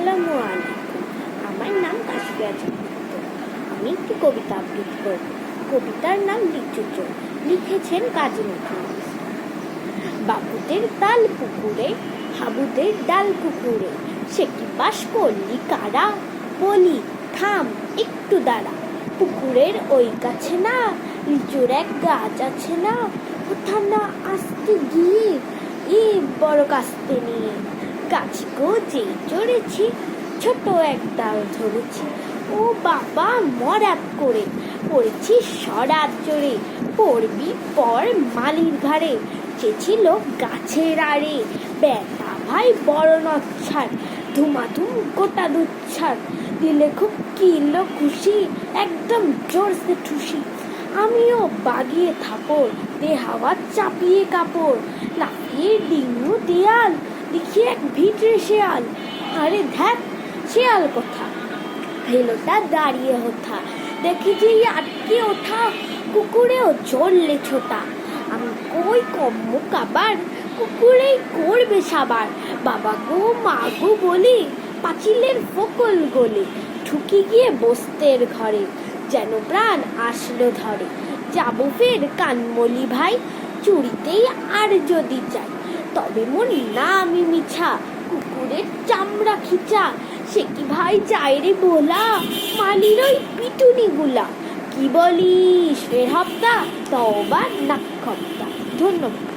আসসালামু আলাইকুম। আমার নাম কাশফিয়া জান্নাত। আমি একটি কবিতা আবৃত্তি করব। কবিতার নাম লিচু চোর, লিখেছেন কাজী নজরুল ইসলাম। বাবুদের তাল পুকুরে, হাবুদের ডাল কুকুরে, সে কি বাস করলি কারা? বলি থাম একটু দাঁড়া। পুকুরের ওই কাছে না লিচুর এক গাছ আছে না, কোথা না আসতে গিয়ে বড় কাস্তে নিয়ে গাছে গো যেই চড়েছি, ছোট এক ডাল ধরেছি। ও বাবা মরাত করে পড়েছি সরাত জোরে, পড়বি পর মালির ঘাড়ে, চেয়েছিল গাছের আড়ে। বেটা ভাই বড় নচ্ছার, ধুমাধুম গোটা দুচ্ছার, দিলে খুব কিলো খুশি, একদম জোরসে ঠুসি। আমিও বাগিয়ে থাপড়, দে হাওয়া চাপিয়ে কাপড়, লাফিয়ে ডিঙু দেয়াল, দেখি এক ভিটরে শেয়াল। আরে ধ্যাত, শেয়াল কোথা, হেলোটা দাঁড়িয়ে হোথা, দেখি যে আটকে ওঠা, কুকুরেও চললে ছোটা। আমি কই কম্ম কাবার, কুকুরেই করবে সাবার। বাবা গো মা গো বলি, পাঁচিলের ফোকল গলি, ঠুকি গিয়ে বস্তের ঘরে, যেন প্রাণ আসলো ধরে। যাবো ফের কানমলি ভাই, চুরিতেই আর যদি যাই, তবে মোর নামই মিছা, কুকুরের চামড়া খিচা। সে কি ভাই যায় রে বলা, মালির ওই পিটুনি গুলা। কি বলিস ফের হপ্তা, তবা নাক খপ্তা। ধন্যবাদ।